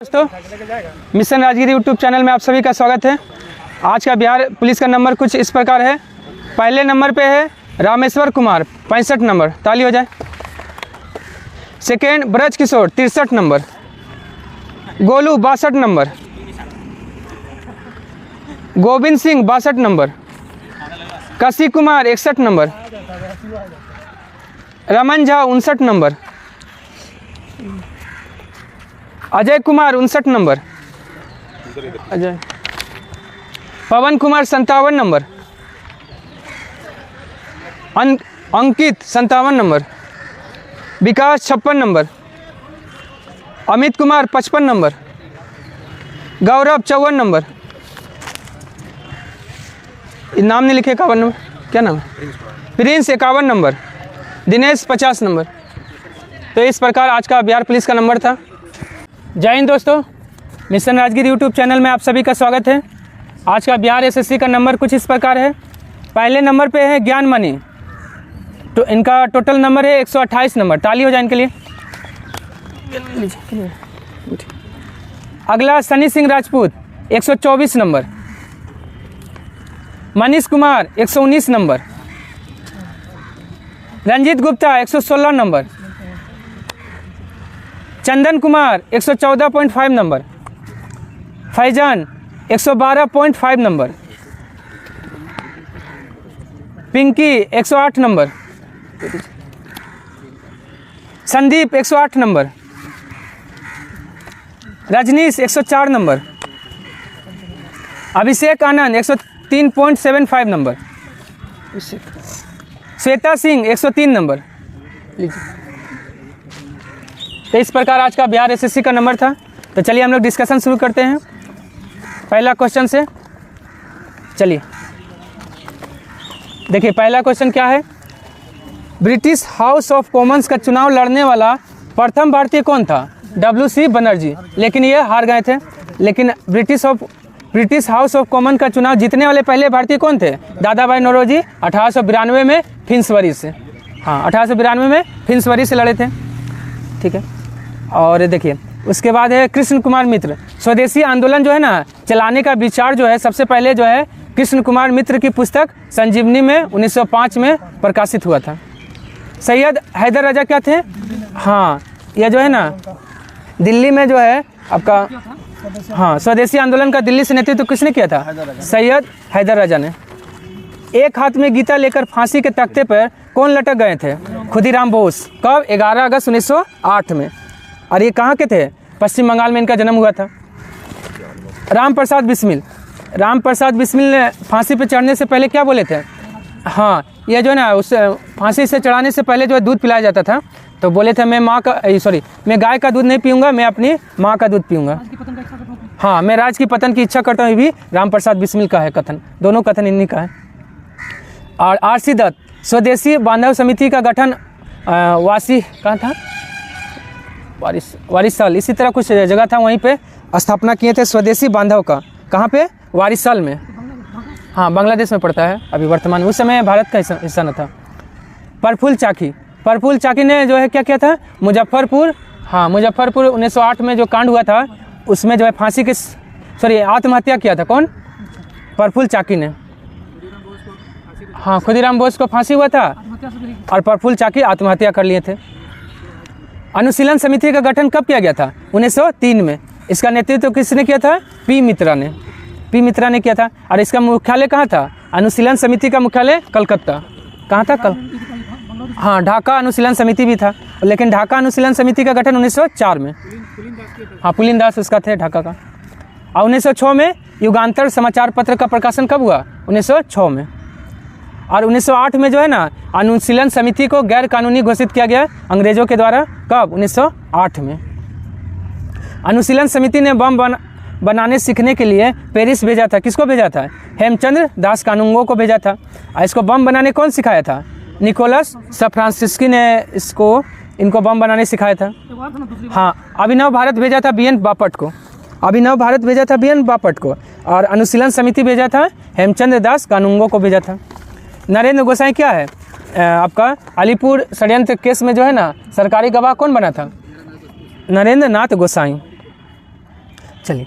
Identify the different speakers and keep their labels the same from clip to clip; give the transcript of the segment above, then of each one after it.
Speaker 1: दोस्तों, mission Rajgir YouTube channel में आप सभी का स्वागत है। आज का बिहार पुलिस का नंबर कुछ इस प्रकार है। पहले नंबर पे है रामेश्वर कुमार 65 नंबर, ताली हो जाए। Second Braj Kishore 63 number, Golu 62 number, Govind Singh 62 number, Kasi Kumar 61 number, Raman Jha 59 number, Ajay Kumar 59 number, Ajay Pawan Kumar 57 number, Ankit 57 number, Vikas 56 number, Amit Kumar 55 number, Gaurav 54 number, नाम नहीं लिखे 51 नंबर, क्या नाम है, प्रिंस 51 नंबर, दिनेश 50 नंबर। तो इस प्रकार आज का बिहार पुलिस का नंबर था। जय हिंद दोस्तों, मिशन राजगीर यूट्यूब चैनल में आप सभी का स्वागत है। आज का बिहार एसएससी का नंबर कुछ इस प्रकार है। पहले नंबर पे है ज्ञान मणि, तो इनका टोटल नंबर है 128 नंबर, ताली हो जाए इनके लिए। अगला Sunny Singh Rajput 124 number, Manish Kumar 119 number, Ranjeet Gupta 116 number, Chandan Kumar 114.5 number, Faizan 112.5 number, Pinky 108 number, Sandeep 108 number, Rajneesh 104 number, Abhishek Anand 103.75 number, Shweta Singh 103 number. तो इस प्रकार आज का बिहार एसएससी का नंबर था। तो चलिए हम लोग डिस्कशन शुरू करते हैं पहला क्वेश्चन से। चलिए देखिए, पहला क्वेश्चन क्या है। ब्रिटिश हाउस ऑफ कॉमन्स का चुनाव लड़ने वाला प्रथम भारतीय कौन था? WC बनर्जी, लेकिन ये हार गए थे। लेकिन ब्रिटिश हाउस ऑफ कॉमन का चुनाव जीतने वाले पहले भारतीय कौन थे? दादा भाई नौरोजी 1892 में फिंसवरी से, हाँ 1892 में फिंसवरी से लड़े थे। ठीक है, और देखिए उसके बाद है कृष्ण कुमार मित्र। स्वदेशी आंदोलन जो है ना चलाने का विचार जो है सबसे पहले जो है कृष्ण कुमार मित्र की पुस्तक संजीवनी में 1905 में प्रकाशित हुआ था। सैयद हैदर राजा क्या थे? हाँ, यह जो है ना दिल्ली में जो है आपका, हाँ स्वदेशी आंदोलन का दिल्ली से नेतृत्व किसने किया था? सैयद हैदर राजा ने। एक हाथ में गीता लेकर फांसी के तख्ते पर कौन लटक गए थे? खुदीराम बोस। कब? 11 अगस्त 1908 में। और ये कहाँ के थे? पश्चिम बंगाल में इनका जन्म हुआ था। राम प्रसाद बिस्मिल ने फांसी पर चढ़ने से पहले क्या बोले थे? हाँ, ये जो है ना उस फांसी से चढ़ाने से पहले जो है दूध पिलाया जाता था, तो बोले थे मैं गाय का दूध नहीं पीऊँगा, मैं अपनी माँ का दूध पीऊँगा। हाँ, मैं राज की पतन की इच्छा करता हूँ, भी राम प्रसाद बिस्मिल का है कथन, दोनों कथन इन्हीं का है। और RC दत्त, स्वदेशी बांधव समिति का गठन वासी कहाँ था? वारिसाल, इसी तरह कुछ जगह था, वहीं पे स्थापना किए थे स्वदेशी बांधव का। कहाँ पे? वारिसाल में, हाँ बांग्लादेश में पड़ता है अभी वर्तमान, उस समय भारत का हिस्सा न था। प्रफुल्ल चाकी ने जो है क्या किया था? मुजफ्फरपुर 1908 में जो कांड हुआ था उसमें जो है आत्महत्या किया था। कौन? प्रफुल्ल चाकी ने। हाँ, खुदीराम बोस को फांसी हुआ था और प्रफुल्ल चाकी आत्महत्या कर लिए थे। अनुशीलन समिति का गठन कब किया गया था? 1903 में। इसका नेतृत्व किसने किया था? पी मित्रा ने किया था। और इसका मुख्यालय कहाँ था? अनुशीलन समिति का मुख्यालय कलकत्ता। कहाँ था? हाँ, ढाका अनुशीलन समिति भी था, लेकिन ढाका अनुशीलन समिति का गठन 1904 में। हाँ, पुलिनदास उसका थे ढाका का। और 1906 में युगांतर समाचार पत्र का प्रकाशन कब हुआ? 1906 में। और 1908 में जो है ना अनुशीलन समिति को गैर कानूनी घोषित किया गया अंग्रेजों के द्वारा। कब? 1908 में। अनुशीलन समिति ने बम बनाने सीखने के लिए पेरिस भेजा था। किसको भेजा था? हेमचंद्र दास कानूंगो को भेजा था। और इसको बम बनाने कौन सिखाया था? निकोलस फ्रांसिस्की ने इनको बम बनाने सिखाया था। हाँ, अभिनव भारत भेजा था BN बापट को। और अनुशीलन समिति भेजा था हेमचंद्र दास कानूंगो को भेजा था। नरेंद्र गोसाई क्या है? आपका अलीपुर षड्यंत्र केस में जो है ना सरकारी गवाह कौन बना था? नरेंद्र नाथ गोसाई। चलिए,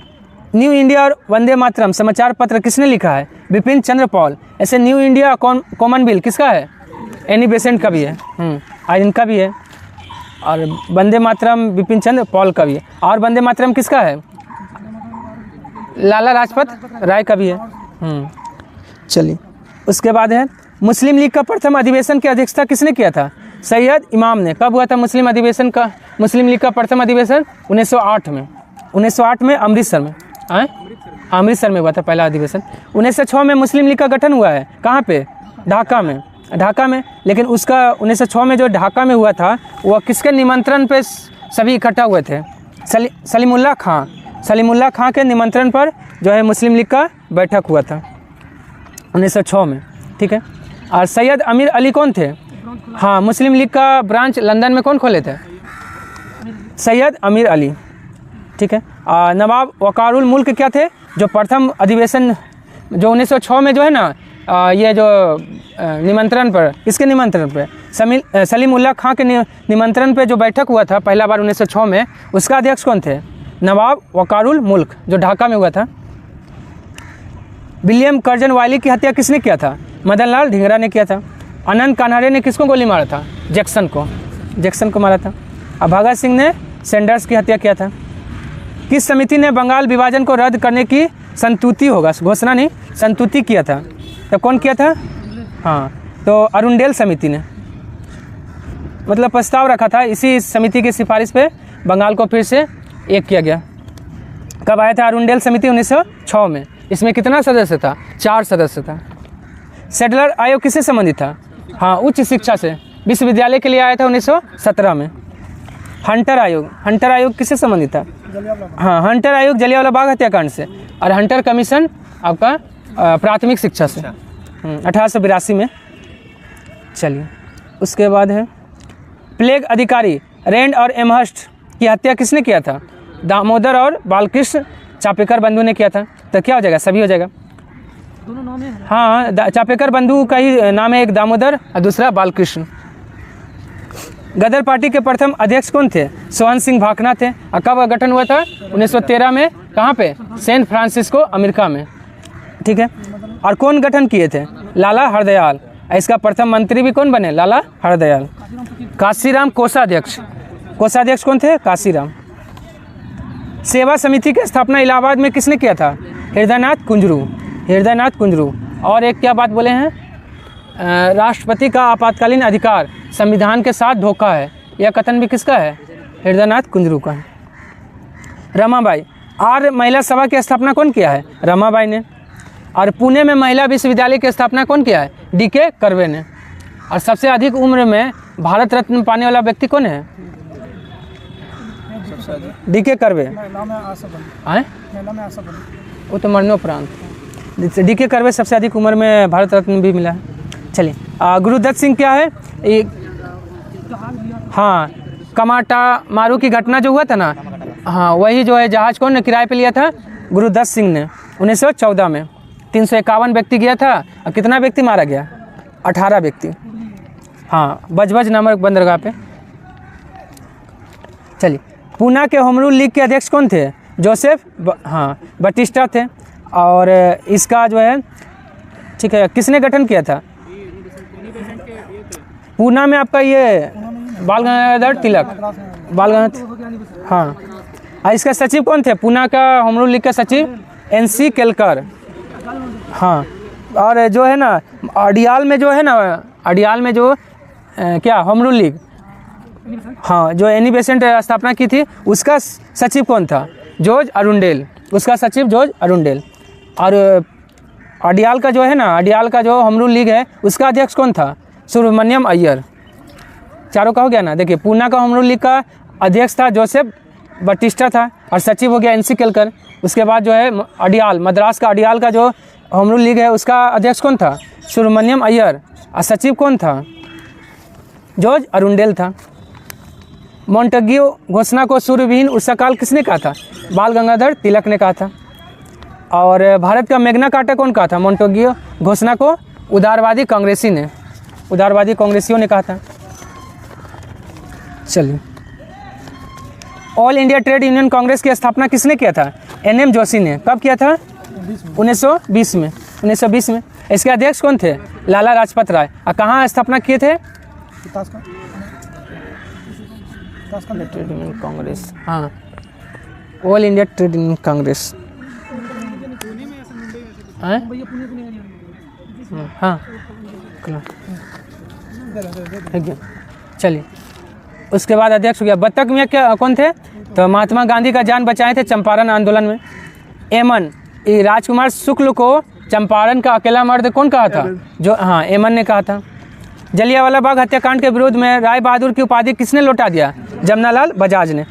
Speaker 1: न्यू इंडिया और वंदे मातरम समाचार पत्र किसने लिखा है? बिपिन चंद्र पॉल। ऐसे न्यू इंडिया कॉमनवेल्थ किसका है? एनी बेसेंट का भी है, और इनका भी है। और वंदे मातरम बिपिन चंद्र पॉल का भी है। और वंदे मातरम किसका है? लाला लाजपत राय का भी है। चलिए, उसके बाद है मुस्लिम लीग का प्रथम अधिवेशन की अध्यक्षता किसने किया था? सैयद इमाम ने। कब हुआ था मुस्लिम लीग का प्रथम अधिवेशन? 1908 में। 1908 में अमृतसर में। अमृतसर में हुआ था पहला अधिवेशन। 1906 में मुस्लिम लीग का गठन हुआ है। कहाँ पे? ढाका में। लेकिन उसका 1906 में जो ढाका में हुआ था वह किसके निमंत्रण पे सभी इकट्ठा हुए थे? सलीमुल्लाह खां के निमंत्रण पर जो है मुस्लिम लीग का बैठक हुआ था 1906 में। ठीक है। और सैयद अमीर अली कौन थे? हाँ, मुस्लिम लीग का ब्रांच लंदन में कौन खोले थे? सैयद अमीर अली। ठीक है। नवाब वकारुल मुल्क क्या थे? जो प्रथम अधिवेशन जो 1906 में जो है ना, ये जो निमंत्रण पर, किसके निमंत्रण पर? सलीमुल्लाह खां के निमंत्रण पर जो बैठक हुआ था पहला बार 1906 में, उसका अध्यक्ष कौन थे? नवाब वकारुल मुल्क, जो ढाका में हुआ था। विलियम कर्जन वायली की हत्या किसने किया था? मदन लाल ढींगरा ने किया था। अनंत कान्हारे ने किसको गोली मारा था? जैक्सन को मारा था। और भगत सिंह ने सैंडर्स की हत्या किया था। किस समिति ने बंगाल विभाजन को रद्द करने की संतुति किया था? तो कौन किया था? हाँ, तो अरुंडेल समिति ने मतलब प्रस्ताव रखा था। इसी समिति की सिफारिश पे बंगाल को फिर से एक किया गया। कब आया था अरुंडेल समिति? 1906 में। इसमें कितना सदस्य था? 4 सदस्य था। सेडलर आयोग किससे संबंधित था? हाँ, उच्च शिक्षा से। विश्वविद्यालय के लिए आया था 1917 में। हंटर आयोग किससे संबंधित था? हाँ, हंटर आयोग जलियांवाला बाग हत्याकांड से। और हंटर कमीशन आपका प्राथमिक शिक्षा से 1882 में। चलिए, उसके बाद है प्लेग अधिकारी रैंड और एमहर्स्ट की हत्या किसने किया था? दामोदर और बालकृष्ण चापेकर बंधु ने किया था। तो क्या हो जाएगा? सभी हो जाएगा। दोनों नाम है। हाँ, चापेकर बंधु का ही नाम है, एक दामोदर और दूसरा बालकृष्ण। गदर पार्टी के प्रथम अध्यक्ष कौन थे? सोहन सिंह भाखना थे। और कब गठन हुआ था? 1913 में। कहाँ पे? सैन फ्रांसिस्को, अमेरिका में। ठीक है। और कौन गठन किए थे? लाला हरदयाल। इसका प्रथम मंत्री भी कौन बने? लाला हरदयाल। काशीराम कोषाध्यक्ष कौन थे? काशीराम। सेवा समिति की स्थापना इलाहाबाद में किसने किया था? हृदयनाथ कुंजरू। और एक क्या बात बोले हैं? राष्ट्रपति का आपातकालीन अधिकार संविधान के साथ धोखा है। यह कथन भी किसका है? हृदयनाथ कुंजरू का है। रमाबाई। आर्य महिला सभा की स्थापना कौन किया है? रमाबाई ने। और पुणे में महिला विश्वविद्यालय की स्थापना कौन किया है? डीके कर्वे ने। और सबसे अधिक उम्र में भारत रत्न पाने वाला व्यक्ति कौन है? डीके कर्वे। वो तो मरणोपरांत। डीके कर्वे सबसे अधिक उम्र में भारत रत्न भी मिला है। चलिए, गुरुदत्त सिंह क्या है? हाँ, कमाटा मारू की घटना जो हुआ था ना, हाँ, वही जो है जहाज कौन ने किराए पे लिया था? गुरुदत्त सिंह ने 1914 में। 351 व्यक्ति गया था और कितना व्यक्ति मारा गया? 18 व्यक्ति। हाँ, बजबज नामक बंदरगाह पे। चलिए, पूना के होम रूल लीग के अध्यक्ष कौन थे? जोसेफ बटिस्टा थे। और इसका जो है, ठीक है, किसने गठन किया था? पूना में आपका ये बाल गंगाधर तिलक। हाँ, और इसका सचिव कौन थे? पूना का होम रूल लीग का सचिव NC केलकर। हाँ, और जो है ना अडियाल में जो क्या होम रूल लीग, हाँ, जो एनी बेसेंट स्थापना की थी, उसका सचिव कौन था? George Arundale. उसका सचिव जॉर्ज अरुंडेल। और अडियाल का जो होम रूल लीग है, उसका अध्यक्ष कौन था? सुब्रमण्यम अय्यर। चारों का हो गया ना। देखिए, पूना का होम रूल लीग का अध्यक्ष था जोसेफ बटिस्टा था, और सचिव हो गया NC केलकर। उसके बाद जो है मद्रास का अडियाल का जो होम रूल लीग है, उसका अध्यक्ष कौन था? सुब्रमण्यम अय्यर। और सचिव कौन था? जॉर्ज अरुंडेल था। मॉन्टेग्यू घोषणा को सूर्यविहीन उत्सवकाल किसने कहा था? बाल गंगाधर तिलक ने कहा था। और भारत का मैग्ना कार्टा कौन कहा था? मॉन्टेग्यू घोषणा को उदारवादी कांग्रेसियों ने कहा था। चलिए, all India trade union Congress की स्थापना किसने किया था? NM जोशी ने। कब किया था? 1920 में। 1920 में। इसके अध्यक्ष कौन थे? लाला लाजपत राय। और कहाँ स्थापना किए थे? ट्रेड यूनियन कांग्रेस, हाँ, all India trade union Congress, हाँ, चलिए। उसके बाद अध्यक्ष हो गया। बत्तख मियाँ क्या कौन थे? तो महात्मा गांधी का जान बचाए थे चंपारण आंदोलन में। एमन, राजकुमार शुक्ल को चंपारण का अकेला मर्द कौन कहा था? जो, हाँ, एमन ने कहा था। जलियांवाला बाग हत्याकांड के विरोध में राय बहादुर की उपाधि किसने लौटा दिया? जमनालाल बजाज ने।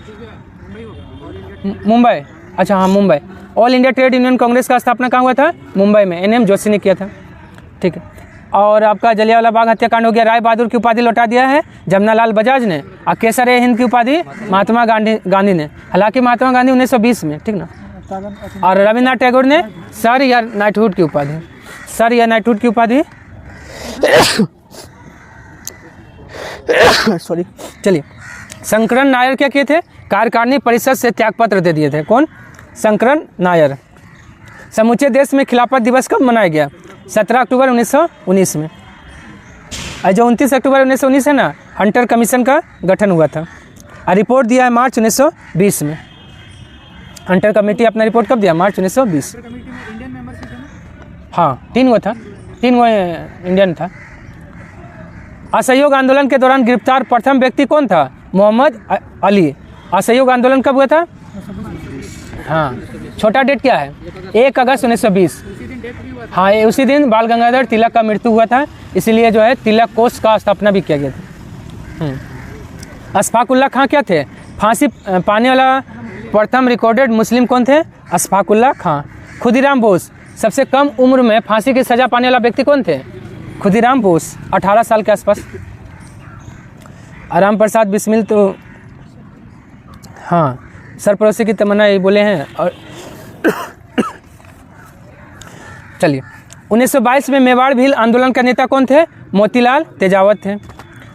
Speaker 1: मुंबई, अच्छा हाँ, Mumbai. All India trade union Congress का स्थापना कहाँ हुआ था? मुंबई में। NM जोशी ने किया था। ठीक है। और आपका जलियांवाला बाग हत्याकांड हो गया। राय बहादुर की उपाधि लौटा दिया है जमनालाल बजाज ने। और केसर-ए-हिंद की उपाधि महात्मा गांधी ने। हालांकि महात्मा गांधी 1920 में, ठीक ना। और रविन्द्रनाथ टैगोर ने सर या नाइटहुड की उपाधि, सर या नाइटहुड की उपाधि सॉरी। चलिए, शंकरन नायर क्या किए थे? कार्यकारिणी परिषद से त्यागपत्र दे दिए थे। कौन? शंकरन नायर। समूचे देश में खिलाफत दिवस कब मनाया गया? 17 अक्टूबर 1919 में। और जो 29 अक्टूबर 1919 है ना, हंटर कमीशन का गठन हुआ था। और रिपोर्ट दिया है मार्च 1920 में। हंटर कमेटी अपना रिपोर्ट कब दिया? मार्च 1920। हाँ, 3 वो था, 3 वो इंडियन था। असहयोग आंदोलन के दौरान गिरफ्तार प्रथम व्यक्ति कौन था? मोहम्मद अली। असहयोग आंदोलन कब हुआ था? हाँ, छोटा डेट क्या है? 1 अगस्त 1920। हाँ, उसी दिन बाल गंगाधर तिलक का मृत्यु हुआ था, इसीलिए जो है तिलक कोष का स्थापना भी किया गया था। अशफाकुल्ला खां क्या थे? फांसी पाने वाला प्रथम रिकॉर्डेड मुस्लिम कौन थे? अशफाकुल्ला खां। खुदीराम बोस, सबसे कम उम्र में फांसी की सजा पाने वाला व्यक्ति कौन थे? खुदीराम बोस, 18 साल के आसपास। राम प्रसाद बिस्मिल तो हाँ, सरपरोसी की तमन्ना ये बोले हैं। और चलिए, 1922 में मेवाड़ भील आंदोलन का नेता कौन थे? मोतीलाल तेजावत थे।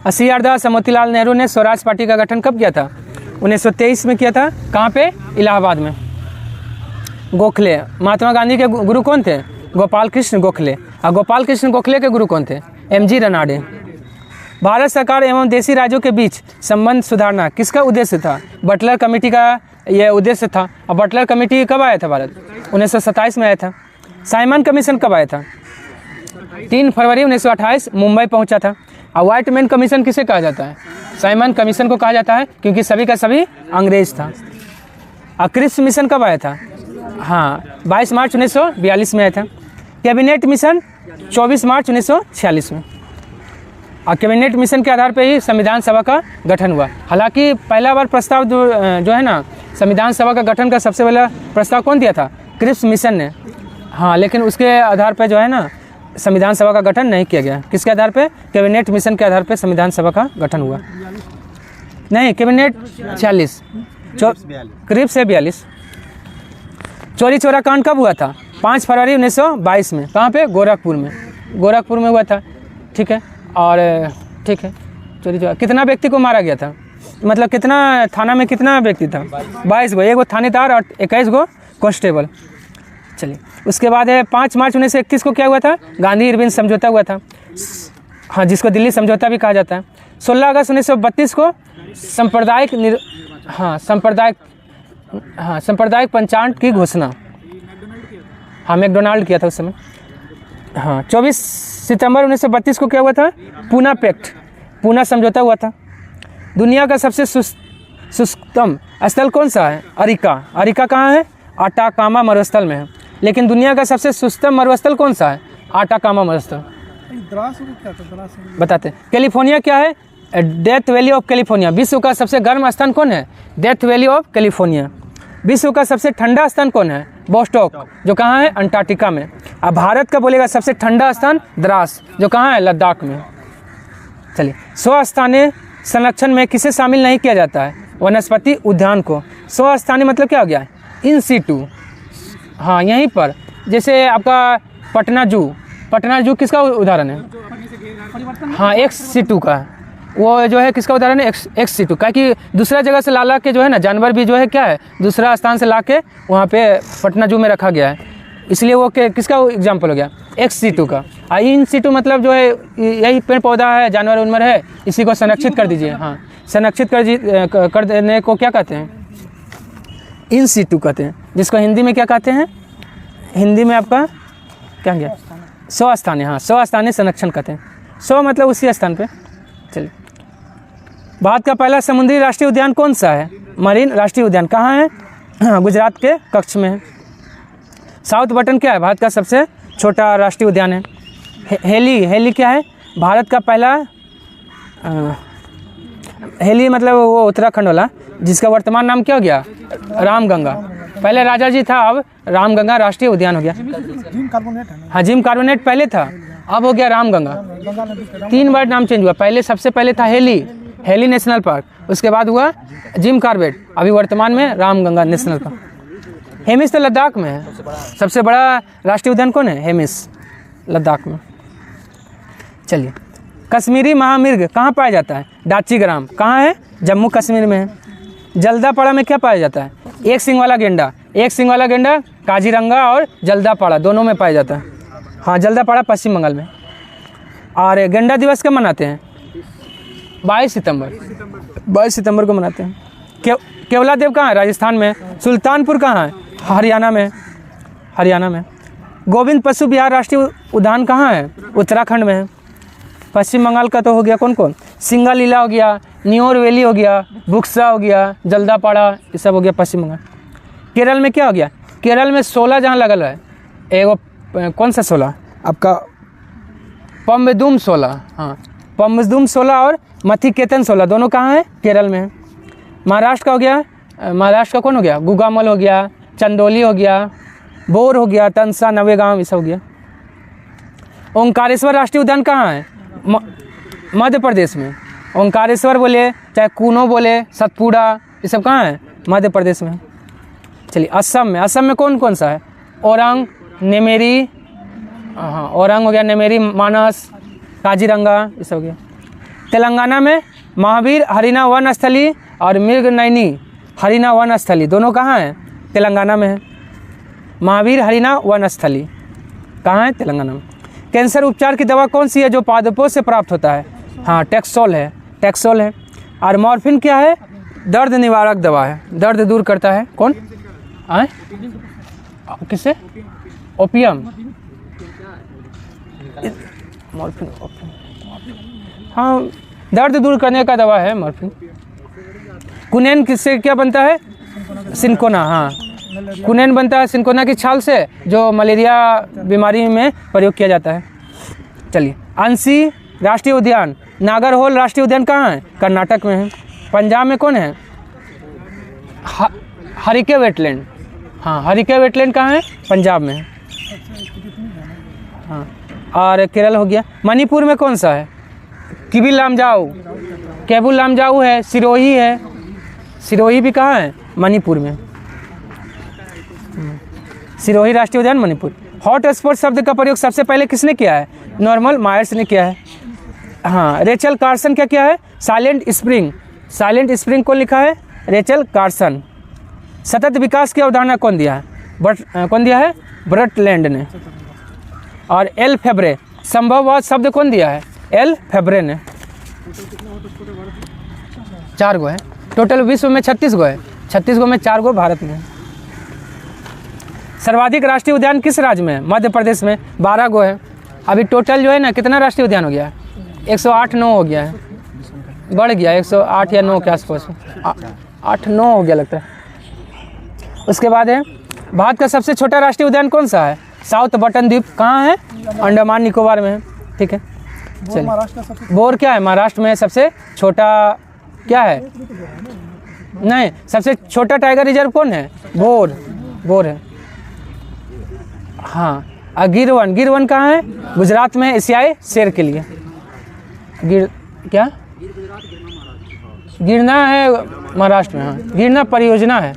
Speaker 1: सी.आर. दास और मोतीलाल नेहरू ने स्वराज पार्टी का गठन कब किया था? 1923 में किया था। कहाँ पे? इलाहाबाद में। गोखले, महात्मा गांधी के गुरु कौन थे? गोपाल कृष्ण गोखले। और गोपाल कृष्ण गोखले के गुरु कौन थे? M.G. रनाडे। भारत सरकार एवं देशी राज्यों के बीच संबंध सुधारना किसका उद्देश्य था? बटलर कमेटी का यह उद्देश्य था। और बटलर कमेटी कब आया था भारत? 1927 में आया था। साइमन कमीशन कब आया था? 3 फरवरी 1928 मुंबई पहुंचा था। और व्हाइट मैन कमीशन किसे कहा जाता है? साइमन कमीशन को कहा जाता है क्योंकि सभी का सभी अंग्रेज था। और क्रिप्स मिशन कब आया था? हाँ, 22 मार्च 1942 में आया था। कैबिनेट मिशन 24 मार्च 1946 में। और कैबिनेट मिशन के आधार पर ही संविधान सभा का गठन हुआ। हालांकि पहला बार प्रस्ताव जो है ना, संविधान सभा का गठन का सबसे पहला प्रस्ताव कौन दिया था? क्रिप्स मिशन ने। हाँ, लेकिन उसके आधार पर जो है ना, संविधान सभा का गठन नहीं किया गया। किसके आधार पे? कैबिनेट मिशन के आधार पे संविधान सभा का गठन हुआ। नहीं, कैबिनेट 46, क्रिप्स से 42। चोरी चोरा कांड कब हुआ था? 5 फरवरी 1922 में। कहाँ पे? गोरखपुर में। गोरखपुर में हुआ था, ठीक है। और ठीक है, चोरी चोरा कितना व्यक्ति को मारा गया था? मतलब कितना थाना में कितना व्यक्ति था? 22 गो, 1 गो थानेदार और 21 गो कांस्टेबल। चलिए, उसके बाद है 5 मार्च 1931 को क्या हुआ था? गांधी इरविन समझौता हुआ था। हाँ, जिसको दिल्ली समझौता भी कहा जाता है। 16 अगस्त 1932 को सांप्रदायिक पंचायत की घोषणा। हाँ, मैकडोनाल्ड किया था उस समय। हाँ, 24 सितंबर 1932 को क्या हुआ था? पूना पैक्ट, पूना समझौता हुआ था। दुनिया का सबसे शुष्कतम स्थल कौन सा है? अरिका। अरिका कहाँ है? अटाकामा मरुस्थल में है। लेकिन दुनिया का सबसे शुष्कतम मरुस्थल कौन सा है? अटाकामा मरुस्थल। बताते। कैलिफोर्निया क्या है? Death valley of California. विश्व का सबसे गर्म स्थान कौन है? Death valley of California. विश्व का सबसे ठंडा स्थान कौन है? बोस्टॉक, जो कहाँ है? अंटार्कटिका में। अब भारत का बोलेगा सबसे ठंडा स्थान द्रास, जो कहाँ है? लद्दाख में। चलिए, स्वस्थानीय संरक्षण में किसे शामिल नहीं किया जाता है? वनस्पति उद्यान को। स्वस्थानीय मतलब क्या हो गया? In situ. हाँ, यहीं पर। जैसे आपका पटना जू, पटना जू किसका उदाहरण है? हाँ, एक्स सीटू का। वो जो है किसका उदाहरण है, एक्स सीटू का, कि दूसरा जगह से ला के जो है ना जानवर भी जो है क्या है दूसरा स्थान से ला के वहाँ पे पटना जू में रखा गया है, इसलिए वो किसका एग्जाम्पल हो गया, एक्स सीटू का। इन सीटू मतलब जो है यही पेड़ पौधा है, जानवर उनवर है, इसी को संरक्षित कर दीजिए। हाँ, संरक्षित कर देने को क्या कहते हैं, इन सीटू कहते हैं, जिसको हिंदी में क्या कहते हैं, हिंदी में आपका क्या गया, स्वस्थानीय। हाँ, स्वस्थानीय संरक्षण कहते हैं। स्व मतलब उसी स्थान पे। चलिए, भारत का पहला समुद्री राष्ट्रीय उद्यान कौन सा है, मरीन राष्ट्रीय उद्यान कहाँ है, हाँ, गुजरात के कच्छ में है। साउथ बटन क्या है, भारत का सबसे छोटा राष्ट्रीय उद्यान है। हेली क्या है, भारत का पहला हेली मतलब वो उत्तराखंड वाला, जिसका वर्तमान नाम क्या हो गया, रामगंगा। पहले राजा जी था, अब रामगंगा राष्ट्रीय उद्यान हो गया। हाँ, जिम कार्बोनेट पहले था, अब हो गया रामगंगा। 3 बार नाम चेंज हुआ, पहले सबसे पहले था हेली नेशनल पार्क, उसके बाद हुआ जिम कार्बेट, अभी वर्तमान में रामगंगा नेशनल पार्क। हेमिस तो लद्दाख में है, सबसे बड़ा राष्ट्रीय उद्यान कौन है, हेमिस, लद्दाख में। चलिए, कश्मीरी महामृग कहाँ पाया जाता है, डाची ग्राम कहाँ है, जम्मू कश्मीर में है। जल्दापाड़ा में क्या पाया जाता है, एक सिंग वाला गेंडा काजीरंगा और जल्दापाड़ा दोनों में पाया जाता है। हाँ, जल्दापाड़ा पश्चिम बंगाल में। और गेंडा दिवस कब मनाते हैं, 22 सितंबर को मनाते हैं। केवला देव कहाँ है, राजस्थान में। सुल्तानपुर कहाँ है, हरियाणा में। गोविंद पशु विहार राष्ट्रीय उद्यान कहाँ है, उत्तराखंड में है। पश्चिम बंगाल का तो हो गया कौन, सिंगालीला हो गया, न्योर वैली हो गया, बुक्सा हो गया, जल्दापाड़ा, ये सब हो गया पश्चिम बंगाल। केरल में क्या हो गया, केरल में 16 जहाँ लगल है, एगो कौन सा 16 आपका, पम्बदूम 16, हाँ, पम्बदूम 16 और मथिकेतन 16 दोनों कहाँ है, केरल में है। महाराष्ट्र का हो गया, महाराष्ट्र का कौन हो गया, गुगामल हो गया, चंदौली हो गया, बोर हो गया, तंसा, नवेगांव, ये सब हो गया। ओंकारेश्वर राष्ट्रीय उद्यान कहाँ है, मध्य प्रदेश में। ओंकारेश्वर बोले चाहे कूनो बोले, सतपुड़ा, ये सब कहाँ है, मध्य प्रदेश में। चलिए, असम में कौन सा है, ओरंग, नेमेरी, हाँ, ओरंग हो गया, नेमेरी, मानस, काजीरंगा, ये सब हो गया। तेलंगाना में महावीर हरिना वन स्थली और मृगनयनी हरिना वन स्थली दोनों कहाँ हैं, तेलंगाना में है। महावीर हरिना वन स्थली कहाँ है, तेलंगाना में। कैंसर उपचार की दवा कौन सी है जो पादपों से प्राप्त होता है, हाँ, टैक्सोल है। और मॉर्फिन क्या है, दर्द निवारक दवा है, दर्द दूर करता है। कौन आए, किससे, ओपियम, मॉर्फिन, हाँ, दर्द दूर करने का दवा है मॉर्फिन। कुनेन किससे क्या बनता है, सिनकोना, हाँ, कुनेन बनता है सिनकोना की छाल से, जो मलेरिया बीमारी में प्रयोग किया जाता है। चलिए, अंसी राष्ट्रीय उद्यान, नागरहोल राष्ट्रीय उद्यान कहाँ है, कर्नाटक में है। पंजाब में कौन है, हरिके वेटलैंड, हाँ, हरिके वेटलैंड कहाँ है, पंजाब में है। हाँ, और केरल हो गया। मणिपुर में कौन सा है, केबुल लामजाऊ है, सिरोही भी कहाँ है, मणिपुर में। सिरोही राष्ट्रीय उद्यान मणिपुर। हॉट स्पॉट शब्द का प्रयोग सबसे पहले किसने किया है, नॉर्मल मायर्स ने किया है। हाँ, रेचल कार्सन क्या किया है, साइलेंट स्प्रिंग को लिखा है, रेचल कार्सन। सतत विकास की अवधारणा कौन दिया है, ब्रटलैंड ने। और एल फेब्रे संभववाद शब्द कौन दिया है, एल फेब्रे ने। 4 गो है टोटल, विश्व में 36 गो है, 36 गो में 4 गो भारत में। सर्वाधिक राष्ट्रीय उद्यान किस राज्य में है, मध्य प्रदेश में, 12 गो है। अभी टोटल जो है ना कितना राष्ट्रीय उद्यान हो गया है, 108-9 हो गया है, बढ़ गया 108 या 9 के आसपास, 8-9 हो गया लगता है। उसके बाद है भारत का सबसे छोटा राष्ट्रीय उद्यान कौन सा है, साउथ बटन द्वीप कहाँ है, अंडमान निकोबार में है। ठीक है, चलिए, बोर क्या है, महाराष्ट्र में सबसे छोटा क्या है, नहीं, सबसे छोटा टाइगर रिजर्व कौन है, बोर है। हाँ, गिरवन कहाँ है, गुजरात में, एशियाई शेर के लिए। गिरना है महाराष्ट्र में, हाँ, गिरना परियोजना है।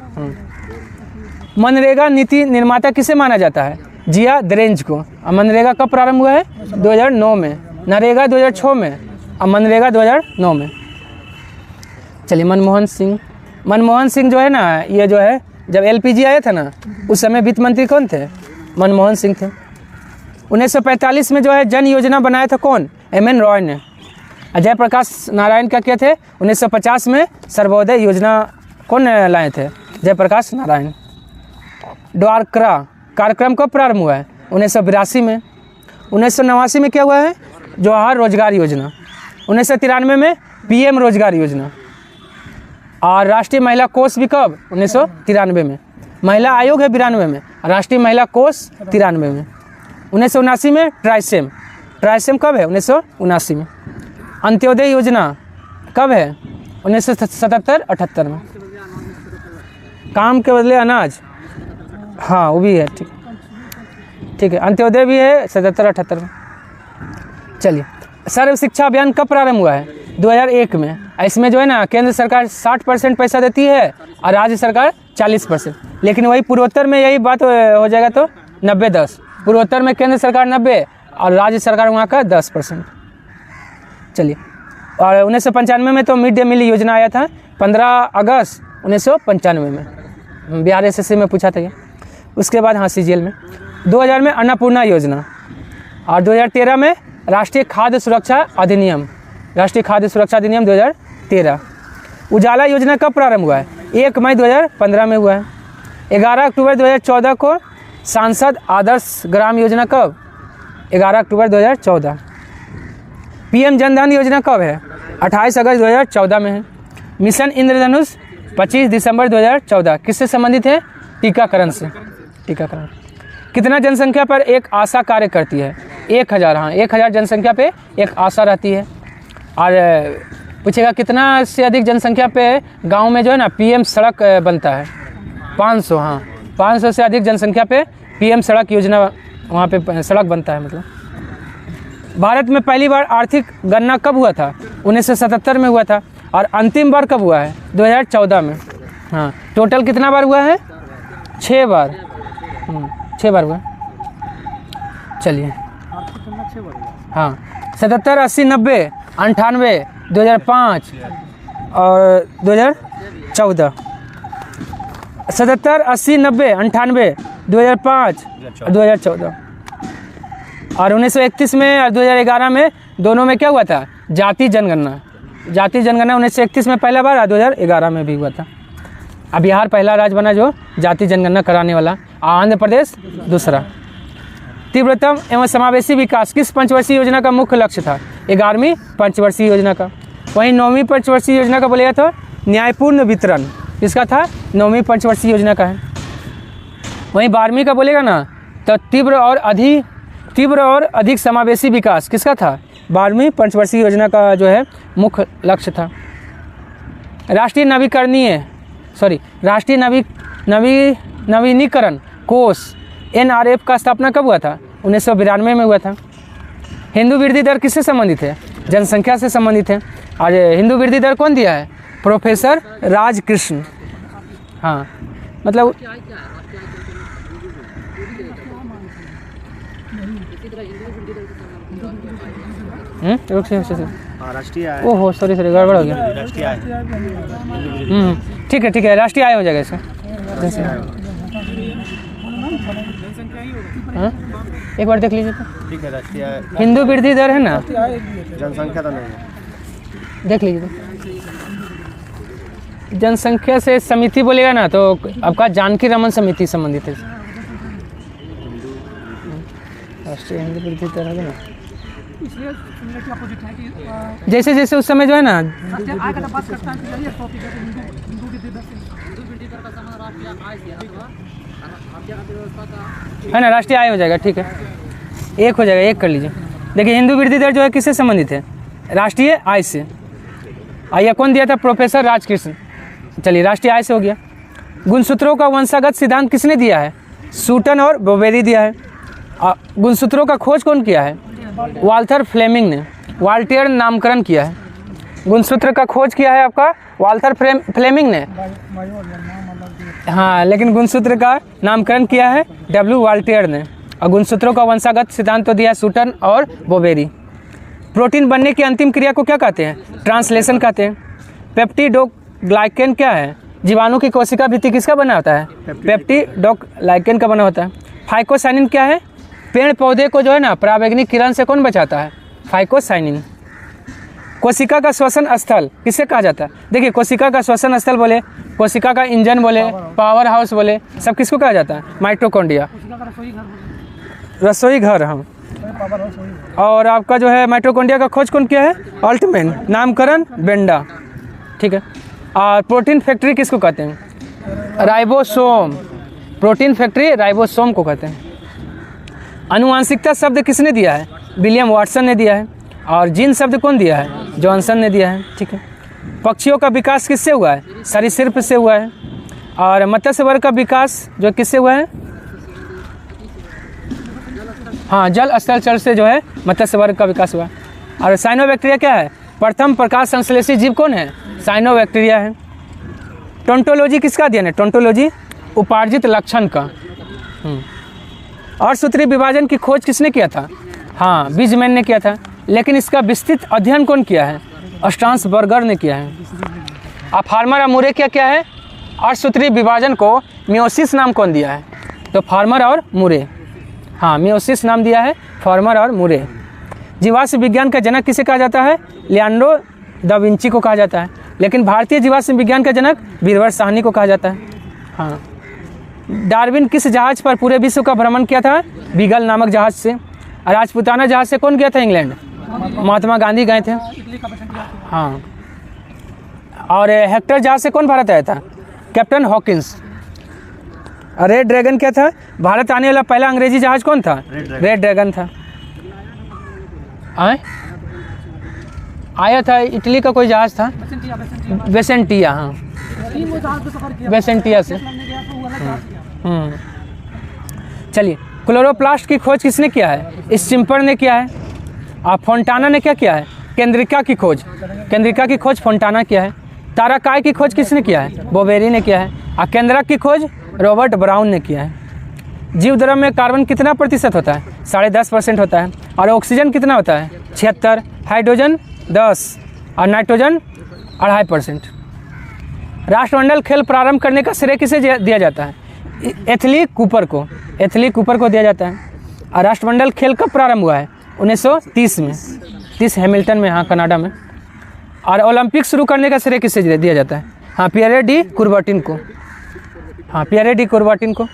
Speaker 1: मनरेगा नीति निर्माता किसे माना जाता है, जिया द्रेंज को। मनरेगा कब प्रारंभ हुआ है, 2009 में, नरेगा 2006 में, और मनरेगा 2009 में। चलिए मनमोहन सिंह जो है ना, ये जो है जब LPG आया था ना, उस समय वित्त मंत्री कौन थे? मनमोहन सिंह थे। 1945 में जो है जन योजना बनाया था कौन? MN रॉय ने। जय प्रकाश नारायण क्या किए थे? 1950 में सर्वोदय योजना कौन लाए थे? जय प्रकाश नारायण। ड्वारका कार्यक्रम कब प्रारंभ हुआ है? 1982 में। 1989 में क्या हुआ है? जवाहर रोजगार योजना। 1993 में PM रोजगार योजना। और राष्ट्रीय महिला कोष भी कब? 1993 में। महिला आयोग है 92 में, राष्ट्रीय महिला कोष 93 में। 1979 में ट्राइसेम कब है? 1979 में। अंत्योदय योजना कब है? 1977-78 में। काम के बदले अनाज, हाँ वो भी है, ठीक है। अंत्योदय भी है 77-78 में। चलिए सर्व शिक्षा अभियान कब प्रारंभ हुआ है? 2001 में। इसमें जो है ना केंद्र सरकार 60% पैसा देती है और राज्य सरकार 40%। लेकिन वही पूर्वोत्तर में यही बात हो जाएगा तो 90-10। पूर्वोत्तर में केंद्र सरकार 90 और राज्य सरकार वहाँ का 10%। चलिए, और 1995 में तो मिड डे मील योजना आया था 15 अगस्त 1995 में, बिहार SSC में पूछा था ये। उसके बाद हाँ CGL में। 2000 में अन्नपूर्णा योजना और 2013 में राष्ट्रीय खाद्य सुरक्षा अधिनियम 2013। उजाला योजना कब प्रारंभ हुआ है? 1 मई 2015 में हुआ है। 11 अक्टूबर 2014 को सांसद आदर्श ग्राम योजना कब? 11 अक्टूबर 2014। PM जनधन योजना कब है? 28 अगस्त 2014 में है। मिशन इंद्रधनुष 25 दिसंबर 2014 किससे संबंधित है? टीकाकरण से। टीकाकरण। कितना जनसंख्या पर एक आशा कार्य करती है? 1000। हाँ 1000 जनसंख्या पे एक आशा रहती है। और पूछेगा कितना से अधिक जनसंख्या पे गांव में जो है ना PM सड़क बनता है? 500। हाँ 500 से अधिक जनसंख्या पे PM सड़क योजना वहाँ पे सड़क बनता है। मतलब भारत में पहली बार आर्थिक गणना कब हुआ था? 1977 में हुआ था। और अंतिम बार कब हुआ है? 2014 में। हाँ टोटल कितना बार हुआ है? 6 बार। 6 बार हुआ। चलिए हाँ 77, 80, 90, 98, 2005 और 2014। 77, 80, 90, 98, 2005 और 2014। और 1931 में और 2011 में दोनों में क्या हुआ था? जाति जनगणना 1931 में पहला बार और 2011 में भी हुआ था। अब बिहार पहला राज्य बना जो जाति जनगणना कराने वाला, आंध्र प्रदेश दूसरा। तीव्रतम एवं समावेशी विकास किस पंचवर्षीय योजना का मुख्य लक्ष्य था? 11वीं पंचवर्षीय योजना का। वहीं 9वीं पंचवर्षीय योजना का बोलेगा तो न्यायपूर्ण वितरण किसका था? 9वीं पंचवर्षीय योजना का है। वहीं 12वीं का बोलेगा ना तो तीव्र और अधिक समावेशी विकास किसका था? 12वीं पंचवर्षीय योजना का जो है मुख्य लक्ष्य था। राष्ट्रीय नवीनीकरण कोष NRF का स्थापना कब हुआ था? 1992 में हुआ था। हिंदू वृद्धि दर किससे संबंधित है? जनसंख्या से संबंधित है। और हिंदू वृद्धि दर कौन दिया है? प्रोफेसर राजकृष्ण। हाँ मतलब ओहो सॉरी गड़बड़ हो गया। ठीक है राष्ट्रीय आय हो जाएगा इसका। हाँ एक बार देख लीजिए तो। ठीक है राष्ट्रीय हिंदू वृद्धि दर है ना, जनसंख्या तो नहीं है, देख लीजिए तो। जनसंख्या से समिति बोलेगा ना तो आपका जानकी रमन समिति संबंधित है। राष्ट्रीय हिंदू वृद्धि दर है ना, जैसे जैसे उस समय जो है ना राष्ट्रीय आय हो जाएगा। ठीक है एक हो जाएगा, एक कर लीजिए। देखिए हिंदू वृद्धि दर जो है किससे संबंधित है? राष्ट्रीय आय से। आइए कौन दिया था? प्रोफेसर राजकृष्ण। चलिए राष्ट्रीय आय से हो गया। गुणसूत्रों का वंशागत सिद्धांत किसने दिया है? सूटन और बोवेरी दिया है। गुणसूत्रों का खोज कौन किया है? वाल्थर फ्लेमिंग ने। वाल्टियर नामकरण किया है। गुणसूत्र का खोज किया है आपका वाल्थर फ्लेमिंग ने। हाँ लेकिन गुणसूत्र का नामकरण किया है W वाल्टियर ने। और गुणसूत्रों का वंशागत सिद्धांत तो दिया है सूटन और बोवेरी। प्रोटीन बनने की अंतिम क्रिया को क्या कहते हैं? ट्रांसलेशन कहते हैं। पेप्टिडोग्लाइकन क्या है? जीवाणु की कोशिका भित्ति किसका बना होता है? पेप्टिडोग्लाइकन का बना होता है। फाइकोसाइनिन क्या है? पेड़ पौधे को जो है ना पराबैंगनी किरण से कौन बचाता है? फाइकोसाइनिन। कोशिका का श्वसन स्थल किसे कहा जाता है? देखिए, कोशिका का श्वसन स्थल बोले, कोशिका का इंजन बोले, पावर हाउस बोले, सब किसको कहा जाता है? माइटोकॉन्ड्रिया, रसोई घर। हम और आपका जो है माइटोकॉन्ड्रिया का खोज कौन किया है? ऑल्टमैन। नामकरण बेंडा, ठीक है। और प्रोटीन फैक्ट्री किसको कहते हैं? राइबोसोम। प्रोटीन फैक्ट्री राइबोसोम को कहते हैं। आनुवांशिकता शब्द किसने दिया है? विलियम वाटसन ने दिया है। और जीन शब्द कौन दिया है? जॉनसन ने दिया है, ठीक है। पक्षियों का विकास किससे हुआ है? सरीसृप से हुआ है। और मत्स्य वर्ग का विकास जो किससे हुआ है? हाँ, जल स्थलचर से जो है मत्स्य वर्ग का विकास हुआ है। और साइनोबैक्टीरिया क्या है? प्रथम प्रकाश संश्लेषी जीव कौन है? साइनोबैक्टीरिया है। टोंटोलॉजी किसका अध्ययन है? टोंटोलॉजी उपार्जित लक्षण का। और सूत्री विभाजन की खोज किसने किया था? हाँ, बीजमैन ने किया था। लेकिन इसका विस्तृत अध्ययन कौन किया है? स्ट्रासबर्गर ने किया है। अब फार्मर और मुरे क्या है? अर्धसूत्री विभाजन को मियोसिस नाम कौन दिया है? तो फार्मर और मुरे, हाँ, मियोसिस नाम दिया है फार्मर और मुरे। जीवाश्म विज्ञान का जनक किसे कहा जाता है? लियोनार्डो दा विंची को कहा जाता है। लेकिन भारतीय जीवाश्म विज्ञान का जनक बीरबल साहनी को कहा जाता है। हाँ, डार्विन किस जहाज पर पूरे विश्व का भ्रमण किया था? बीगल नामक जहाज से। राजपूताना जहाज से कौन गया था? इंग्लैंड। महात्मा गांधी गए थे। हाँ, और हेक्टर जहाज से कौन भारत आया था? Captain Hawkins. रेड ड्रैगन क्या था? भारत आने वाला पहला अंग्रेजी जहाज कौन था? रेड ड्रैगन था। आया था इटली का कोई जहाज था, वेसेंटिया। हाँ, वेसेंटिया से। चलिए, क्लोरोप्लास्ट की खोज किसने किया है? स्टिम्पर ने किया है। और फोंटाना ने क्या किया है? केंद्रिका की खोज फोंटाना किया है। ताराकाय की खोज किसने किया है? बोवेरी ने किया है। और केंद्रक की खोज रॉबर्ट ब्राउन ने किया है। जीव द्रव्य में कार्बन कितना प्रतिशत होता है? 10.5% होता है। और ऑक्सीजन कितना होता है? 76। हाइड्रोजन 10 और नाइट्रोजन 2.5%। राष्ट्रमंडल खेल प्रारंभ करने का श्रेय किसे दिया जाता है? एथली कूपर को दिया जाता है। और राष्ट्रमंडल खेल कब प्रारंभ हुआ है? 1930 में, 30 हैमिल्टन में, हाँ, कनाडा में। और ओलंपिक शुरू करने का श्रेय किसे दिया जाता है? हाँ, पियरे डी कुर्बर्टिन को। हाँ, पियरे डी कुर्बर्टिन को।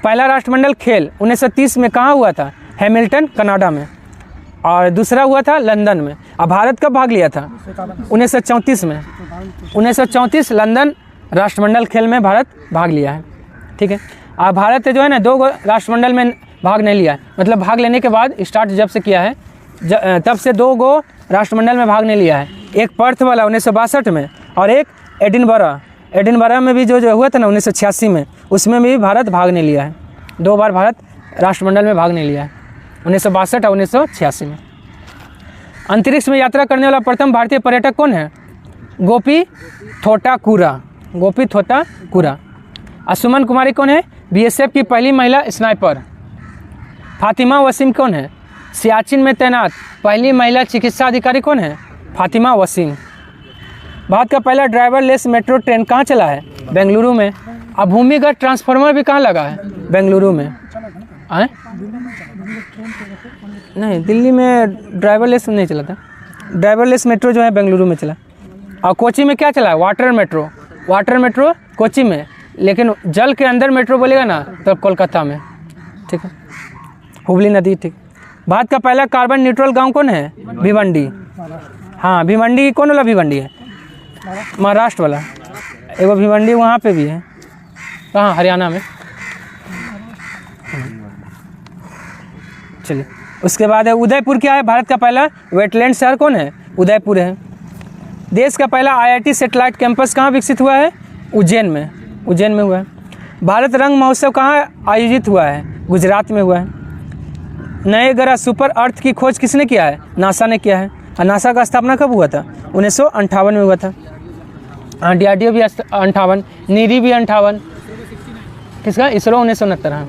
Speaker 1: पहला राष्ट्रमंडल खेल 1930 में कहाँ हुआ था? हैमिल्टन, कनाडा में। और दूसरा हुआ था लंदन में। अब भारत कब भाग लिया था? 1934 में। 1934 लंदन राष्ट्रमंडल खेल में भारत भाग लिया है, ठीक है। अब भारत जो है ना 2 राष्ट्रमंडल में भाग नहीं लिया है, मतलब भाग लेने के बाद स्टार्ट जब से किया है तब से 2 राष्ट्रमंडल में भाग नहीं लिया है। एक पर्थ वाला 1962 में और एक एडिनबरा में भी जो हुआ था ना 1986 में, उसमें भी भारत भाग नहीं लिया है। 2 बार भारत राष्ट्रमंडल में भाग नहीं लिया है, 1962 और 1986 में। अंतरिक्ष में यात्रा करने वाला प्रथम भारतीय पर्यटक कौन है? गोपी थोटा कुरा। सुमन कुमारी कौन है? बीएसएफ की पहली महिला स्नाइपर। फातिमा वसीम कौन है? सियाचिन में तैनात पहली महिला चिकित्सा अधिकारी कौन है? फातिमा वसीम। भारत का पहला ड्राइवरलेस मेट्रो ट्रेन कहाँ चला है? बेंगलुरु में। अब भूमिगत ट्रांसफार्मर भी कहाँ लगा है? बेंगलुरु में। नहीं, दिल्ली में ड्राइवरलेस नहीं चला था। ड्राइवरलेस मेट्रो जो है बेंगलुरु में चला। और कोची में क्या चला है? वाटर मेट्रो कोची में। लेकिन जल के अंदर मेट्रो बोलेगा ना तो कोलकाता में, ठीक है, हुबली नदी, ठीक। भारत का पहला कार्बन न्यूट्रल गांव कौन है? भिवंडी। हाँ, भिवंडी कौन वाला भिवंडी है? महाराष्ट्र वाला। एगो भिवंडी वहाँ पे भी है, कहाँ? हरियाणा में। चलिए, उसके बाद है उदयपुर। क्या है? भारत का पहला वेटलैंड शहर कौन है? उदयपुर है। देश का पहला IIT सैटेलाइट कैंपस कहाँ विकसित हुआ है? उज्जैन में हुआ है। भारत रंग महोत्सव कहाँ आयोजित हुआ है? गुजरात में हुआ है। नए ग्रह सुपर अर्थ की खोज किसने किया है? नासा ने किया है। और नासा का स्थापना कब हुआ था? 1958 में हुआ था। DRDO भी 58, नीरी भी 58, किसका? इसरो 1969। हाँ,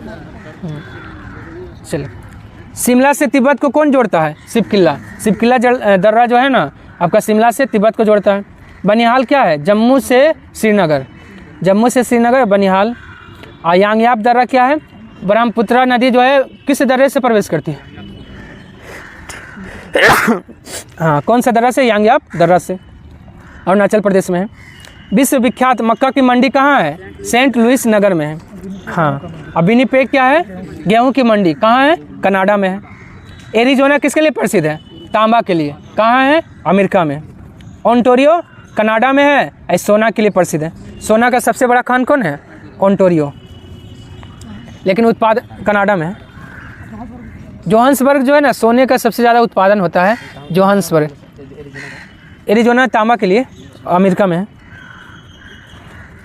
Speaker 1: चलिए। शिमला से तिब्बत को कौन जोड़ता है? शिव किला। शिव किला दर्रा जो है ना आपका शिमला से तिब्बत को जोड़ता है। बनिहाल क्या है? जम्मू से श्रीनगर, जम्मू से श्रीनगर बनिहाल। यांगयाप दर्रा क्या है? ब्रह्मपुत्र नदी जो है किस दर्रे से प्रवेश करती है? हाँ, कौन सा दर्रा से? यांगयाप दर्रा से, अरुणाचल प्रदेश में है। विश्व विख्यात मक्का की मंडी कहाँ है? सेंट लुइस नगर में है। हाँ, अब विनिपेग क्या है? गेहूं की मंडी कहाँ है? कनाडा में है। एरिजोना किसके लिए प्रसिद्ध है? तांबा के लिए। कहाँ है? अमेरिका में। ओंटारियो कनाडा में है, सोना के लिए प्रसिद्ध है। सोना का सबसे बड़ा खान कौन है? ओंटारियो, लेकिन उत्पादन कनाडा में है। जोहान्सबर्ग जो है ना सोने का सबसे ज़्यादा उत्पादन होता है, जोहान्सबर्ग। एरिजोना तांबा के लिए अमेरिका में है।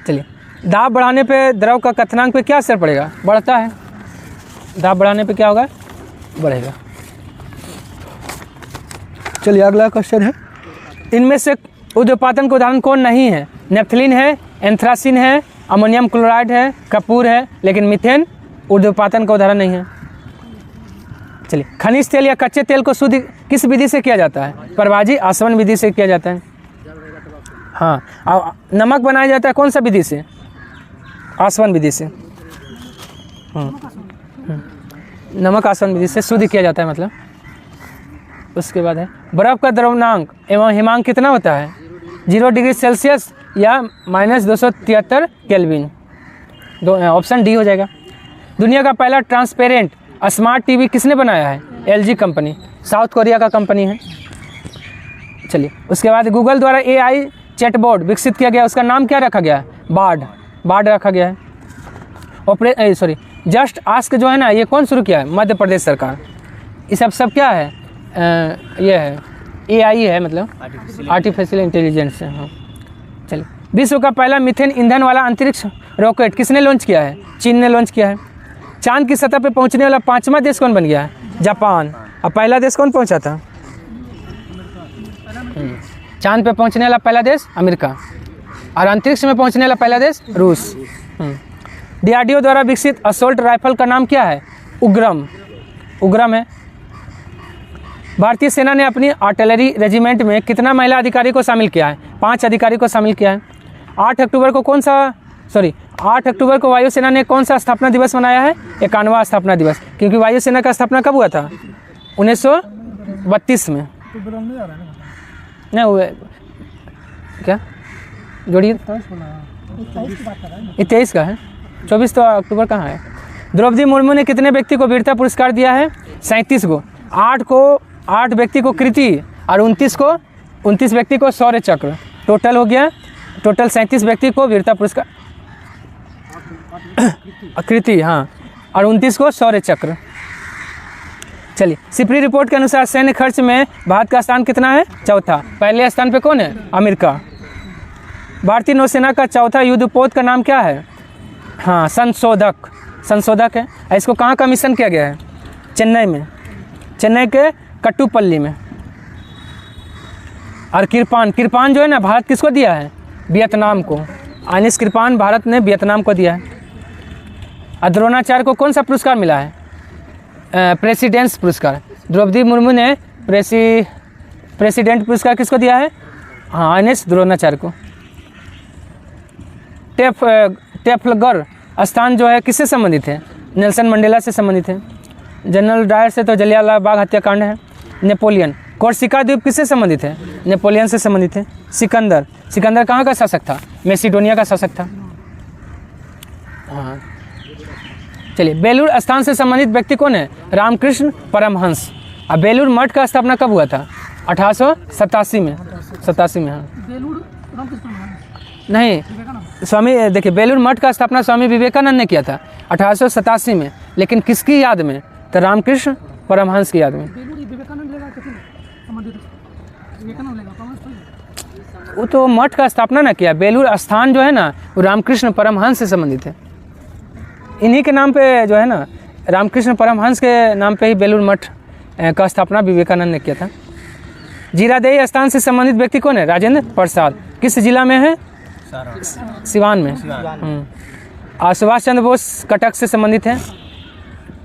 Speaker 1: चलिए, दाब बढ़ाने पे द्रव का कथनांक पे क्या असर पड़ेगा? बढ़ता है। दाब बढ़ाने पे क्या होगा? बढ़ेगा। चलिए, अगला क्वेश्चन है, इनमें से ऊर्ध्वपातन का उदाहरण कौन नहीं है? नेफ्थलीन है, एंथ्रासिन है, अमोनियम क्लोराइड है, कपूर है, लेकिन मीथेन ऊर्ध्वपातन का उदाहरण नहीं है। चलिए, खनिज तेल या कच्चे तेल को शुद्ध किस विधि से किया जाता है? परवाजी आसवन विधि से किया जाता है। हाँ, और नमक बनाया जाता है कौन सा विधि से? आसवन विधि से। नमक आसवन विधि से शुद्ध किया जाता है मतलब। उसके बाद है, बर्फ़ का द्रवनांक एवं हिमांक कितना होता है? 0 डिग्री सेल्सियस या -273 केल्विन। ऑप्शन डी हो जाएगा। दुनिया का पहला ट्रांसपेरेंट स्मार्ट टीवी किसने बनाया है? LG कंपनी, साउथ कोरिया का कंपनी है। चलिए, उसके बाद गूगल द्वारा AI चैटबॉट विकसित किया गया, उसका नाम क्या रखा गया है? बार्ड रखा गया है। जस्ट आस्क जो है ना, ये कौन शुरू किया है? मध्य प्रदेश सरकार। ये सब क्या है? ये है AI है, मतलब आर्टिफिशियल इंटेलिजेंस है। हाँ, चलिए, विश्व का पहला मीथेन ईंधन वाला अंतरिक्ष रॉकेट किसने लॉन्च किया है? चीन ने लॉन्च किया है। चांद की सतह पर पहुंचने वाला 5वां देश कौन बन गया है? जापान। और पहला देश कौन पहुंचा था? चांद पे पहुंचने वाला पहला देश अमेरिका, और अंतरिक्ष में पहुंचने वाला पहला देश रूस। DRDO द्वारा विकसित असोल्ट राइफल का नाम क्या है? उग्रम है। भारतीय सेना ने अपनी आर्टिलरी रेजिमेंट में कितना महिला अधिकारी को शामिल किया है? 5 अधिकारी को शामिल किया है। 8 अक्टूबर को वायुसेना ने कौन सा स्थापना दिवस मनाया है? 51वां स्थापना दिवस, क्योंकि वायुसेना का स्थापना कब हुआ था? 1932 में। नहीं हुए क्या? जोड़िए, 23 का है, 24 तो अक्टूबर कहाँ है? द्रौपदी मुर्मू ने कितने व्यक्ति को वीरता पुरस्कार दिया है? 37 को। 8 व्यक्ति को कृति और 29 व्यक्ति को शौर्य चक्र। टोटल हो गया, टोटल 37 व्यक्ति को वीरता पुरस्कार कृति, हाँ, और 29 को शौर्य चक्र। चलिए, सिपरी रिपोर्ट के अनुसार सैन्य खर्च में भारत का स्थान कितना है? चौथा। पहले स्थान पे कौन है? अमेरिका। भारतीय नौसेना का चौथा युद्धपोत का नाम क्या है? हाँ, संशोधक है। इसको कहाँ का मिशन किया गया है? चेन्नई में, चेन्नई के कट्टुपल्ली में। और किरपान जो है ना, भारत किसको दिया है? वियतनाम को। आनिस किरपान भारत ने वियतनाम को दिया है। और द्रोणाचार्य को कौन सा पुरस्कार मिला है? प्रेसिडेंट्स पुरस्कार। द्रौपदी मुर्मू ने प्रेसिडेंट पुरस्कार किसको दिया है? हाँ, आनिस द्रोणाचार्य को। टेफ्लगर स्थान जो है किससे संबंधित है? नेल्सन मंडेला से संबंधित है। जनरल डायर से तो जलियांवाला बाग हत्याकांड है। नेपोलियन। कोर्सिका द्वीप किससे संबंधित है? नेपोलियन से संबंधित है। सिकंदर कहाँ का शासक था? मैसिडोनिया का शासक था। हाँ, चलिए, बेलूर स्थान से संबंधित व्यक्ति कौन है? रामकृष्ण परमहंस। अब बेलूर मठ का स्थापना कब हुआ था? 1887 में। 87 में, हाँ। नहीं, देखिए, बेलूर मठ का स्थापना स्वामी विवेकानंद ने किया था 1887 में, लेकिन किसकी याद में? तो रामकृष्ण परमहंस की याद में। वो तो मठ का स्थापना ना किया। बेलूर स्थान जो है ना, वो रामकृष्ण परमहंस से संबंधित है। इन्हीं के नाम पे जो है ना, रामकृष्ण परमहंस के नाम पे ही बेलूर मठ का स्थापना विवेकानंद ने किया था। जीरादेई स्थान से संबंधित व्यक्ति कौन है? राजेंद्र प्रसाद। किस जिला में है? सिवान में। और सुभाष चंद्र बोस कटक से संबंधित है।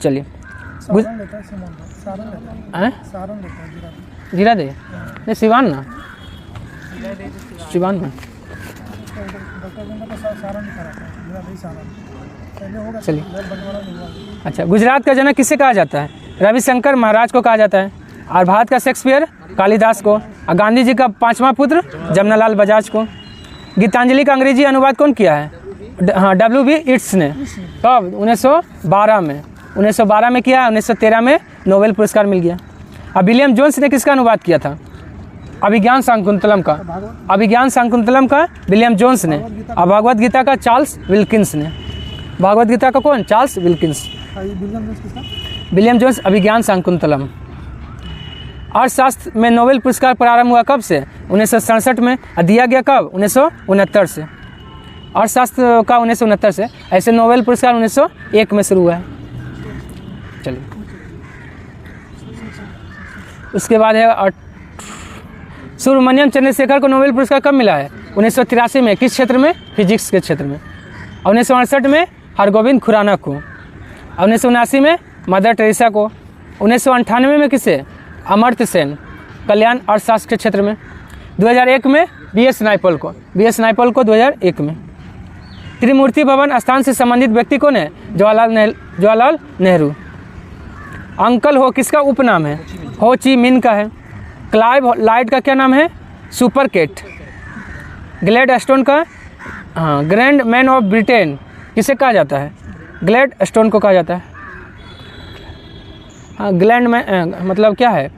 Speaker 1: चलिए, जीरा दे नहीं सिवान ना सिवान में चलिए। अच्छा, गुजरात का जनक किसे कहा जाता है? रविशंकर महाराज को कहा जाता है। और भारत का शेक्सपियर कालिदास को। और गांधी जी का 5वां पुत्र जमनालाल बजाज को। गीतांजलि का अंग्रेजी अनुवाद कौन किया है? हाँ, W.B. इट्स ने। कब? 1912 में। 1912 में किया। 1913 में नोबेल पुरस्कार मिल गया। अब विलियम जोन्स ने किसका अनुवाद किया था? अभिज्ञान शाकुंतलम का। अभिज्ञान शाकुंतलम का विलियम जोन्स ने। और भगवद गीता का चार्ल्स विल्किंस ने। भगवद गीता का कौन? Charles Wilkins. विलियम जोन्स अभिज्ञान शाकुंतलम। अर्थशास्त्र में नोबेल पुरस्कार प्रारंभ हुआ कब से? 1967 में। और दिया गया कब? 1969 से। अर्थशास्त्र का 1969 से। ऐसे नोबेल पुरस्कार 1901 में शुरू हुआ है। चलिए, उसके बाद है सुब्रमण्यम चंद्रशेखर को नोबेल पुरस्कार कब मिला है? 1983 में। किस क्षेत्र में? फिजिक्स के क्षेत्र में। 1968 में हरगोविंद खुराना को। 1979 में मदर टेरेसा को। 1998 में किसे? अमर्त्य सेन, कल्याण अर्थशास्त्र के क्षेत्र में। 2001 में B.S. नायपॉल को। B.S. नायपॉल को 2001 में। त्रिमूर्ति भवन स्थान से संबंधित व्यक्ति कौन है? जवाहरलाल नेहरू। अंकल हो किसका उपनाम है? हो ची मिन का है। क्लाइव लाइट का क्या नाम है? Super cat. ग्लैड स्टोन का, हाँ, ग्रैंड मैन ऑफ ब्रिटेन किसे कहा जाता है? ग्लैड स्टोन को कहा जाता है। हाँ, ग्लैंड मैन मतलब क्या है,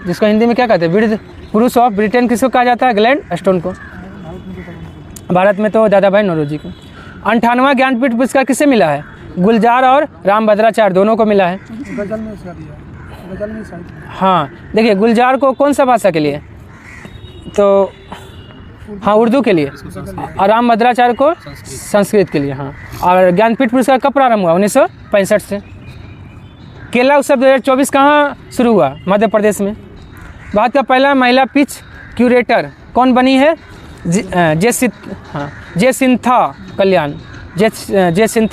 Speaker 1: जिसको हिंदी में क्या कहते हैं? वृद्ध पुरुष ऑफ ब्रिटेन किसको कहा जाता है? ग्लैड स्टोन को। भारत में तो दादा भाई नौरोजी को। 58वां ज्ञानपीठ पुरस्कार किसे मिला है? गुलजार और रामभद्राचार्य दोनों को मिला है। गजल में हाँ, देखिए, गुलजार को कौन सा भाषा के लिए? तो हाँ, उर्दू के लिए। और रामभद्राचार्य को संस्कृत के लिए। हाँ, और ज्ञानपीठ पुरस्कार कब प्रारंभ हुआ? 1965 से। केला उत्सव 2024 कहाँ शुरू हुआ? मध्य प्रदेश में। भारत का पहला महिला पिच क्यूरेटर कौन बनी है? जे सिंथा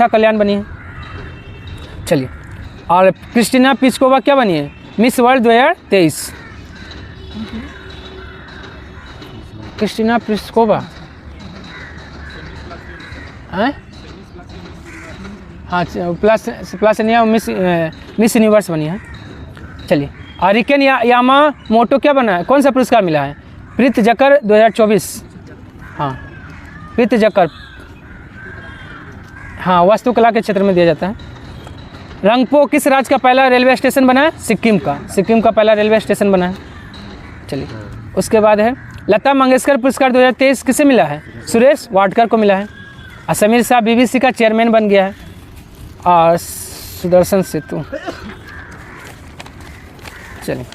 Speaker 1: कल्याण बनी है। चलिए, और क्रिस्टीना पिस्कोवा क्या बनी है? Miss world 2023। क्रिस्टीना पिस्कोवा, हाँ, प्लासेनिया मिस यूनिवर्स बनी है। चलिए, और रिकेन यामामोटो क्या बना है? कौन सा पुरस्कार मिला है? प्रीतजकर 2024। हाँ, प्रीतजकर, हाँ, वास्तुकला के क्षेत्र में दिया जाता है। रंगपो किस राज्य का पहला रेलवे स्टेशन बना है? सिक्किम का। सिक्किम का पहला रेलवे स्टेशन बना है। चलिए, उसके बाद है लता मंगेशकर पुरस्कार 2023 किसे मिला है? सुरेश वाडकर को मिला है। और समीर शाह BBC का चेयरमैन बन गया है। और सुदर्शन सेतु। चलिए,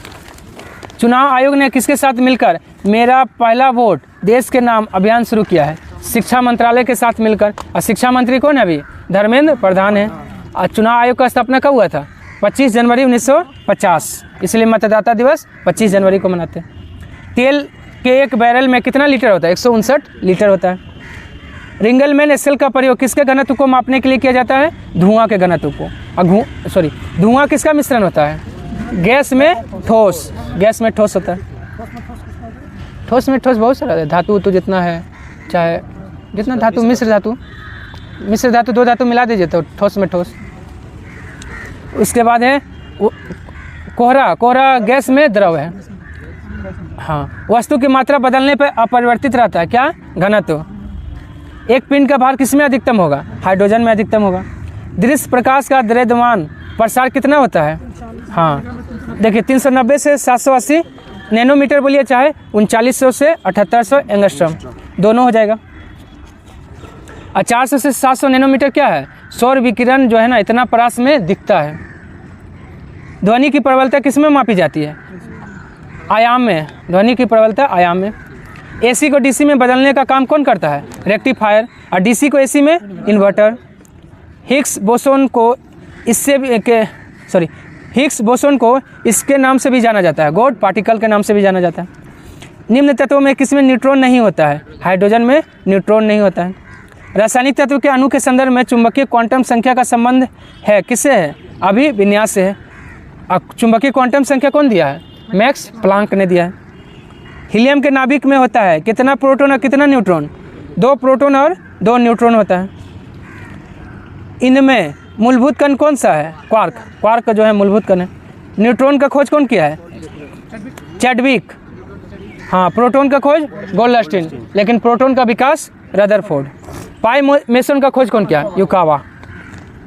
Speaker 1: चुनाव आयोग ने किसके साथ मिलकर मेरा पहला वोट देश के नाम अभियान शुरू किया है? शिक्षा मंत्रालय के साथ मिलकर। और शिक्षा मंत्री कौन है अभी? धर्मेंद्र प्रधान है। और चुनाव आयोग का स्थापना कब हुआ था? 25 जनवरी 1950। इसलिए मतदाता दिवस 25 जनवरी को मनाते हैं। तेल के एक बैरल में कितना लीटर होता है? 159 लीटर होता है। रिंगलमैन स्केल का प्रयोग किसके घनत्व को मापने के लिए किया जाता है? धुआं के घनत्व को। और धुआं किसका मिश्रण होता है? गैस में ठोस। गैस में ठोस होता है। ठोस में ठोस बहुत सारा है। धातु तो जितना है, चाहे जितना धातु, मिश्र धातु 2 धातु मिला दीजिए तो ठोस में ठोस। उसके बाद है कोहरा गैस में द्रव है। हाँ, वस्तु की मात्रा बदलने पर अपरिवर्तित रहता है क्या? घनत्व। एक पिंड का भार किसमें अधिकतम होगा? हाइड्रोजन में अधिकतम होगा। दृश्य प्रकाश का द्रव्यमान प्रसार कितना होता है? हाँ, देखिए, 390 से 780 नैनोमीटर बोलिए, चाहे 3900 से 7800 एंगस्ट्रम, दोनों हो जाएगा। और 400 से 700 नैनोमीटर क्या है? सौर विकिरण जो है ना, इतना प्रकाश में दिखता है। ध्वनि की प्रबलता किस में मापी जाती है? आयाम में। ध्वनि की प्रबलता आयाम में। AC को DC में बदलने का काम कौन करता है? रेक्टिफायर। और DC को AC में इन्वर्टर। हिग्स बोसोन को इसके नाम से भी जाना जाता है। गॉड पार्टिकल के नाम से भी जाना जाता है। निम्न तत्वों में किसमें न्यूट्रॉन नहीं होता है? हाइड्रोजन में न्यूट्रॉन नहीं होता है। रासायनिक तत्व के अणु के संदर्भ में चुंबकीय क्वांटम संख्या का संबंध है किससे है? अभिविन्यास से है। चुंबकीय क्वांटम संख्या कौन दिया है? मैक्स प्लांक ने दिया है। हीलियम के नाभिक में होता है कितना प्रोटॉन और कितना न्यूट्रॉन? 2 प्रोटॉन और 2 न्यूट्रॉन होता है। इनमें मूलभूत कण कौन सा है? क्वार्क। क्वार्क का जो है मूलभूत कण है। न्यूट्रॉन का खोज कौन किया है? चैडविक। हाँ, प्रोटॉन का खोज गोल्डस्टीन, लेकिन प्रोटॉन का विकास रदरफोर्ड। पाई मेसन का खोज कौन किया? युकावा।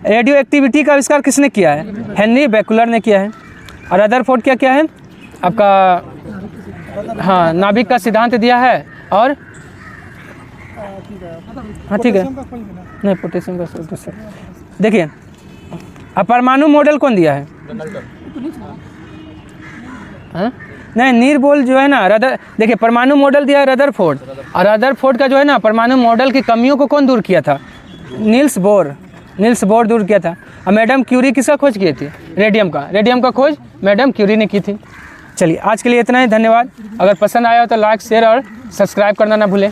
Speaker 1: रेडियो एक्टिविटी का आविष्कार किसने किया है? हेनरी बेकुलर ने किया है। और रदरफोर्ड क्या क्या है आपका? हाँ, नाभिक का सिद्धांत दिया है। और हाँ ठीक है, नहीं पोटेशियम का देखिए, अब परमाणु मॉडल कौन दिया है? हाँ? नहीं, नीरबोल जो है ना देखिए परमाणु मॉडल दिया है रदरफोर्ड, और रदरफोर्ड का जो है ना परमाणु मॉडल की कमियों को कौन दूर किया था? नील्स बोर दूर किया था। और मैडम क्यूरी किसका खोज की थी? रेडियम का खोज मैडम क्यूरी ने की थी। चलिए आज के लिए इतना ही, धन्यवाद। अगर पसंद आया हो तो लाइक, शेयर और सब्सक्राइब करना ना भूलें।